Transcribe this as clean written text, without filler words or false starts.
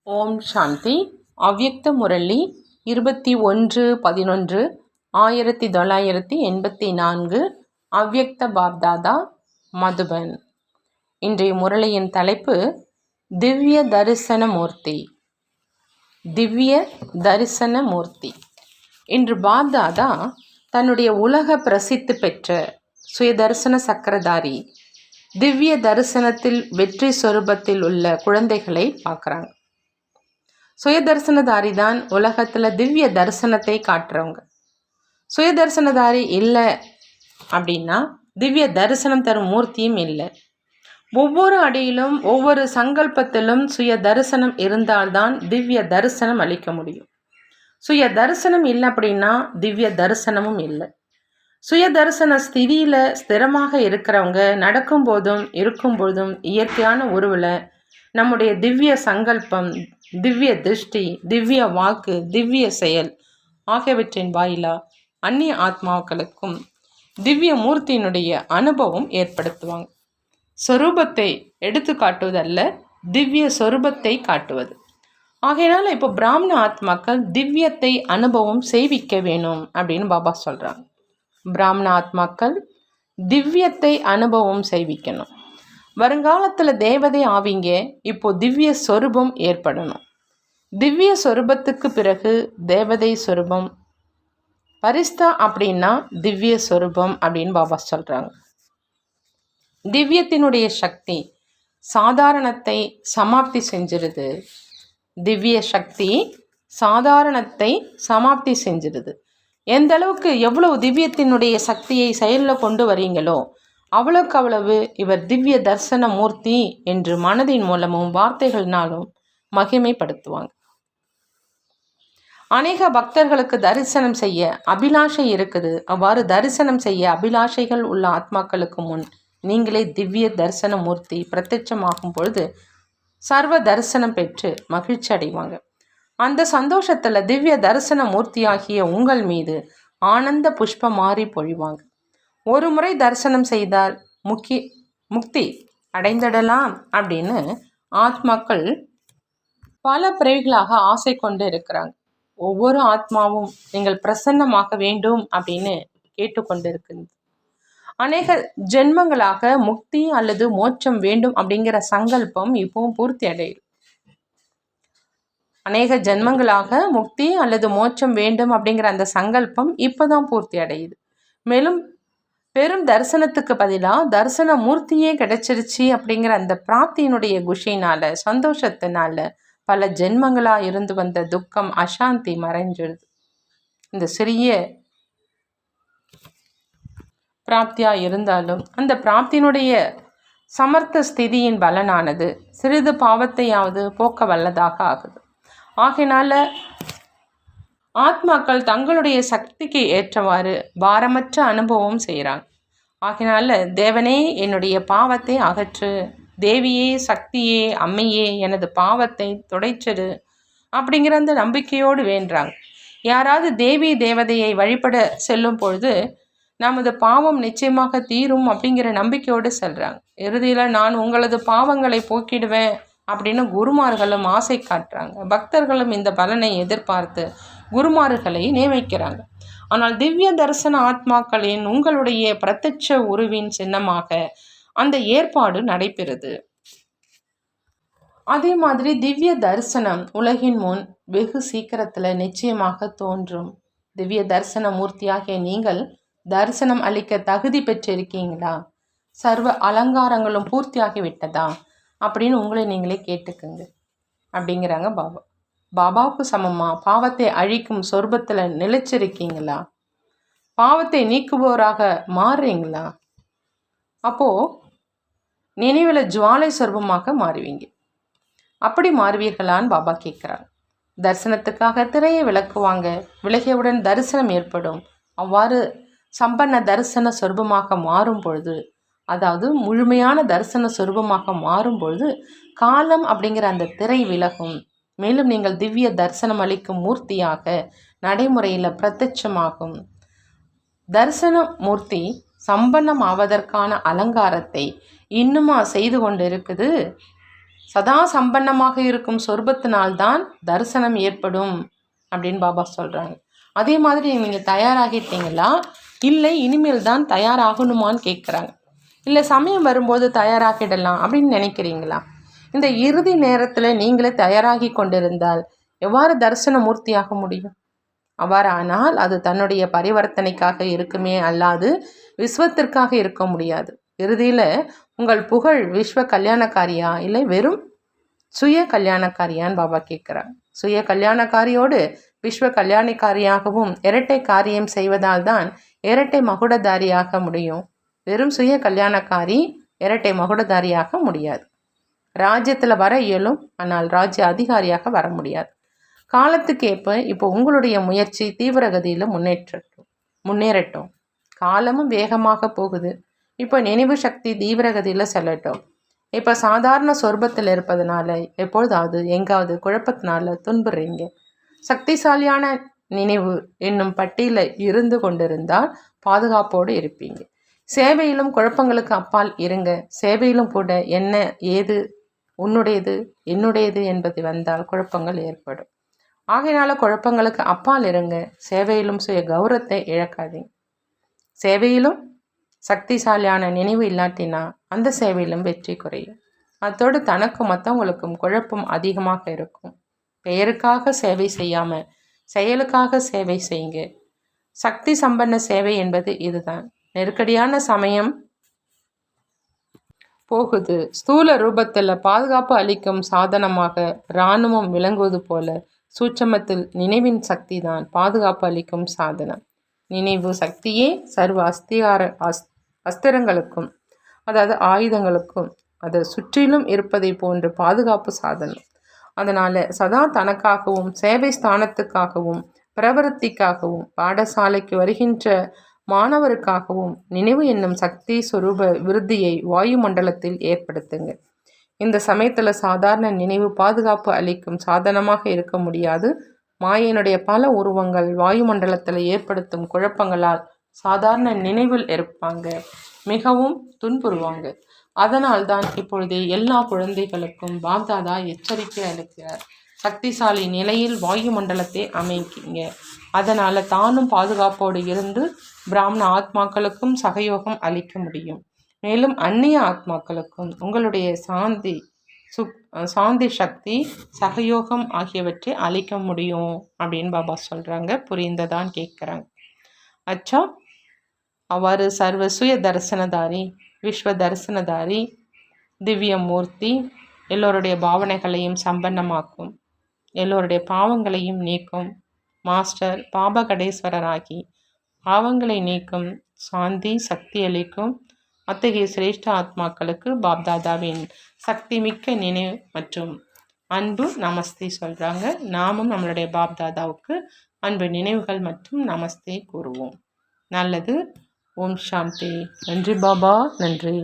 ஓம் சாந்தி. அவ்யக்த முரளி 21/11/1984. அவ்யக்த பாப்தாதா, மதுபன். இன்றைய முரளியின் தலைப்பு திவ்ய தரிசன மூர்த்தி. திவ்ய தரிசன மூர்த்தி. இன்று பாப்தாதா தன்னுடைய உலக பிரசித்தி பெற்ற சுயதரிசன சக்கரதாரி திவ்ய தரிசனத்தில் வெற்றி சொரூபத்தில் உள்ள குழந்தைகளை பார்க்குறாங்க. சுயதர்சனதாரி தான் உலகத்தில் திவ்ய தரிசனத்தை காட்டுறவங்க. சுயதர்சனதாரி இல்லை அப்படின்னா திவ்ய தரிசனம் தரும் மூர்த்தியும் இல்லை. ஒவ்வொரு அடியிலும் ஒவ்வொரு சங்கல்பத்திலும் சுய தரிசனம் இருந்தால்தான் திவ்ய தரிசனம் அளிக்க முடியும். சுய தரிசனம் இல்லை அப்படின்னா திவ்ய தரிசனமும் இல்லை. சுய தரிசன ஸ்திதியில் ஸ்திரமாக இருக்கிறவங்க நடக்கும் போதும் இருக்கும் பொழுதும் இயற்கையான உருவில் நம்முடைய திவ்ய சங்கல்பம், திவ்ய திருஷ்டி, திவ்ய வாக்கு, திவ்ய செயல் ஆகியவற்றின் வாயிலா அந்நிய ஆத்மாக்களுக்கும் திவ்ய மூர்த்தியினுடைய அனுபவம் ஏற்படுத்துவாங்க. சொரூபத்தை எடுத்து காட்டுவதல்ல, திவ்ய சொரூபத்தை காட்டுவது. ஆகையினால இப்போ பிராமண ஆத்மாக்கள் திவ்யத்தை அனுபவம் செய்விக்க வேணும் அப்படின்னு பாபா சொல்கிறாங்க. பிராமண ஆத்மாக்கள் திவ்யத்தை அனுபவம் செய்விக்கணும். வருங்காலத்தில் தேவதை ஆவிங்க, இப்போ திவ்ய சொரூபம் ஏற்படணும். திவ்ய சொரூபத்துக்கு பிறகு தேவதை சொரூபம், பரிஸ்தா அப்படின்னா திவ்ய சொரூபம் அப்படின்னு பாபா சொல்கிறாங்க. திவ்யத்தினுடைய சக்தி சாதாரணத்தை சமாப்தி செஞ்சிருது. திவ்ய சக்தி சாதாரணத்தை சமாப்தி செஞ்சிருது. எந்த அளவுக்கு எவ்வளவு திவ்யத்தினுடைய சக்தியை செயலில் கொண்டு வரீங்களோ அவ்வளவுக்கு அவ்வளவு இவர் திவ்ய தரிசன மூர்த்தி என்று மனதின் மூலமும் வார்த்தைகளினாலும் மகிமைப்படுத்துவாங்க. அநேக பக்தர்களுக்கு தரிசனம் செய்ய அபிலாஷை இருக்குது. அவ்வாறு தரிசனம் செய்ய அபிலாஷைகள் உள்ள ஆத்மாக்களுக்கு முன் நீங்களே திவ்ய தரிசன மூர்த்தி பிரத்யட்சமாகும் பொழுது சர்வ தரிசனம் பெற்று மகிழ்ச்சி அடைவாங்க. அந்த சந்தோஷத்துல திவ்ய தரிசன மூர்த்தியாகிய உங்கள் மீது ஆனந்த புஷ்பம் மாறி பொழிவாங்க. ஒரு முறை தரிசனம் செய்தால் முக்தி அடைந்திடலாம் அப்படின்னு ஆத்மாக்கள் பல பிறவிகளாக ஆசை கொண்டு இருக்கிறாங்க. ஒவ்வொரு ஆத்மாவும் நீங்கள் பிரசன்னமாக வேண்டும் அப்படின்னு கேட்டுக்கொண்டு இருக்குது. அநேக ஜென்மங்களாக முக்தி அல்லது மோட்சம் வேண்டும் அப்படிங்கிற சங்கல்பம் இப்பவும் பூர்த்தி அடையுது. அநேக ஜென்மங்களாக முக்தி அல்லது மோட்சம் வேண்டும் அப்படிங்கிற அந்த சங்கல்பம் இப்போதான் பூர்த்தி அடையுது. மேலும் பெரும் தரிசனத்துக்கு பதிலாக தரிசன மூர்த்தியே கிடைச்சிருச்சு அப்படிங்கிற அந்த பிராப்தியினுடைய குஷினால, சந்தோஷத்தினால பல ஜென்மங்களாக இருந்து வந்த துக்கம், அசாந்தி மறைஞ்சிடுது. இந்த சிறிய பிராப்தியாக இருந்தாலும் அந்த பிராப்தியினுடைய சமர்த்த ஸ்திதியின் பலனானது சிறிது பாவத்தையாவது போக்க வல்லதாக ஆகுது. ஆகையினால ஆத்மாக்கள் தங்களுடைய சக்திக்கு ஏற்றவாறு பாரமற்ற அனுபவம் செய்கிறாங்க. ஆகையினால தேவனே என்னுடைய பாவத்தை அகற்று, தேவியே சக்தியே அம்மையே எனது பாவத்தை துடைச்சிடு அப்படிங்கிற அந்த நம்பிக்கையோடு வேண்டுறாங்க. யாராவது தேவி தேவதையை வழிபட செல்லும் பொழுது நமது பாவம் நிச்சயமாக தீரும் அப்படிங்கிற நம்பிக்கையோடு செல்றாங்க. இறுதியில் நான் உங்களது பாவங்களை போக்கிடுவேன் அப்படின்னு குருமார்களும் ஆசை காட்டுறாங்க. பக்தர்களும் இந்த பலனை எதிர்பார்த்து குருமார்களை நியமிக்கிறாங்க. ஆனால் திவ்ய தரிசன ஆத்மாக்களின் உங்களுடைய பிரத்யட்ச உருவின் சின்னமாக அந்த ஏற்பாடு நடைபெறுது. அதே மாதிரி திவ்ய தரிசனம் உலகின் முன் வெகு சீக்கிரத்தில் நிச்சயமாக தோன்றும். திவ்ய தரிசன மூர்த்தியாகிய நீங்கள் தரிசனம் அளிக்க தகுதி பெற்றிருக்கீங்களா? சர்வ அலங்காரங்களும் பூர்த்தியாகி விட்டதா அப்படின்னு உங்களை நீங்களே கேட்டுக்குங்க அப்படிங்கிறாங்க பாபா. பாபாவுக்கு சமமா பாவத்தை அழிக்கும் சொர்பத்தில் நிலைச்சிருக்கீங்களா? பாவத்தை நீக்குபவராக மாறுறீங்களா? அப்போது நினைவில் ஜுவாலை சொர்பமாக மாறுவீங்க. அப்படி மாறுவீர்களான்னு பாபா கேட்குறாங்க. தரிசனத்துக்காக திரையை விளக்குவாங்க. விலகியவுடன் தரிசனம் ஏற்படும். அவ்வாறு சம்பன்ன தரிசன சொர்பமாக மாறும் பொழுது, அதாவது முழுமையான தரிசன சொரூபமாக மாறும் பொழுது காலம் அப்படிங்கிற அந்த திரை விலகும். மேலும் நீங்கள் திவ்ய தரிசனம் அளிக்கும் மூர்த்தியாக நடைமுறையில் பிரத்யட்சமாகும். தரிசன மூர்த்தி சம்பன்னம் ஆவதற்கான அலங்காரத்தை இன்னுமா செய்து கொண்டு இருக்குது? சதா சம்பன்னமாக இருக்கும் சொர்பத்தினால்தான் தரிசனம் ஏற்படும் அப்படின்னு பாபா சொல்கிறாங்க. அதே மாதிரி நீங்கள் தயாராகிட்டீங்களா, இல்லை இனிமேல் தான் தயாராகணுமான்னு கேட்குறாங்க. இல்லை சமயம் வரும்போது தயாராகிடலாம் அப்படின்னு நினைக்கிறீங்களா? இந்த இறுதி நேரத்தில் நீங்களே தயாராகி கொண்டிருந்தால் எவ்வாறு தரிசன மூர்த்தியாக முடியும்? அவ்வாறானால் அது தன்னுடைய பரிவர்த்தனைக்காக இருக்குமே அல்லாது விஸ்வத்திற்காக இருக்க முடியாது. இறுதியில் உங்கள் புகழ் விஸ்வ கல்யாணக்காரியா இல்லை வெறும் சுய கல்யாணக்காரியான்னு பாபா கேட்குறாங்க. சுய கல்யாணக்காரியோடு விஸ்வ கல்யாணக்காரியாகவும் இரட்டை காரியம் செய்வதால் தான் இரட்டை மகுடதாரியாக முடியும். வெறும் சுய கல்யாணக்காரி இரட்டை மகுடதாரியாக முடியாது. ராஜ்யத்தில் வர இயலும், ஆனால் ராஜ்ய அதிகாரியாக வர முடியாது. காலத்துக்கேற்ப இப்போ உங்களுடைய முயற்சி தீவிரகதியில் முன்னேறட்டும். காலமும் வேகமாக போகுது. இப்போ நினைவு சக்தி தீவிரகதியில் செல்லட்டும். இப்போ சாதாரண சொர்பத்தில் இருப்பதனால எப்பொழுதாவது எங்காவது குழப்பத்தினால துன்புறீங்க. சக்திசாலியான நினைவு என்னும் பட்டியலில் இருந்து கொண்டிருந்தால் பாதுகாப்போடு இருப்பீங்க. சேவையிலும் குழப்பங்களுக்கு அப்பால் இருங்க. சேவையிலும் கூட என்ன ஏது உன்னுடையது என்னுடையது என்பது வந்தால் குழப்பங்கள் ஏற்படும். ஆகையினால குழப்பங்களுக்கு அப்பால் இருங்க. சேவையிலும் சுய கௌரவத்தை இழக்காதீங்க. சேவையிலும் சக்திசாலியான நினைவு இல்லாட்டினா அந்த சேவையிலும் வெற்றி குறையும். அதோடு தனக்கும் மற்றவங்களுக்கும் குழப்பம் அதிகமாக இருக்கும். பெயருக்காக சேவை செய்யாமல் செயலுக்காக சேவை செய்யுங்க. சக்தி சம்பன்ன சேவை என்பது இதுதான். நெருக்கடியான சமயம் போகுது. ஸ்தூல ரூபத்தில் பாதுகாப்பு அளிக்கும் சாதனமாக இராணுவம் விளங்குவது போல சூட்சமத்தில் நினைவின் சக்தி தான் பாதுகாப்பு அளிக்கும் சாதனம். நினைவு சக்தியே சர்வ அஸ்திரங்களுக்கும் அதாவது ஆயுதங்களுக்கும் அதை சுற்றிலும் இருப்பதை போன்று பாதுகாப்பு சாதனம். அதனால் சதா தனக்காகவும் சேவை ஸ்தானத்துக்காகவும் பிரவருத்திக்காகவும் பாடசாலைக்கு வருகின்ற மாணவருக்காகவும் நினைவு என்னும் சக்தி சுரூப விருத்தியை வாயு மண்டலத்தில் ஏற்படுத்துங்க. இந்த சமயத்தில் சாதாரண நினைவு பாதுகாப்பு அளிக்கும் சாதனமாக இருக்க முடியாது. மாயனுடைய பல உருவங்கள் வாயுமண்டலத்தில் ஏற்படுத்தும் குழப்பங்களால் சாதாரண நினைவில் இருப்பாங்க, மிகவும் துன்புறுவாங்க. அதனால்தான் இப்பொழுது எல்லா குழந்தைகளுக்கும் பாப்தாதா எச்சரிக்கை அளிக்கிறார். சக்திசாலி நிலையில் வாயுமண்டலத்தை அமைக்கிங்க. அதனால் தானும் பாதுகாப்போடு இருந்து பிராமண ஆத்மாக்களுக்கும் சகயோகம் அளிக்க முடியும். மேலும் அந்நிய ஆத்மாக்களுக்கும் உங்களுடைய சாந்தி சக்தி சகயோகம் ஆகியவற்றை அளிக்க முடியும் அப்படின்னு பாபா சொல்கிறாங்க. புரிந்ததான் கேட்குறாங்க. அச்சா, அவ்வாறு சர்வ சுய தரிசனதாரி விஸ்வ தரிசனதாரி திவ்ய மூர்த்தி எல்லோருடைய பாவனைகளையும் சம்பன்னமாக்கும், எல்லோருடைய பாவங்களையும் நீக்கும் மாஸ்டர் பாபகடேஸ்வரராகி பாவங்களை நீக்கும் சாந்தி சக்தி அளிக்கும் அத்தகைய சிரேஷ்ட ஆத்மாக்களுக்கு பாப்தாதாவின் சக்தி மிக்க நினைவு மற்றும் அன்பு நமஸ்தே சொல்கிறாங்க. நாமும் நம்மளுடைய பாப்தாதாவுக்கு அன்பு நினைவுகள் மற்றும் நமஸ்தே கூறுவோம். நல்லது. ஓம் சாந்தி. நன்றி பாபா, நன்றி.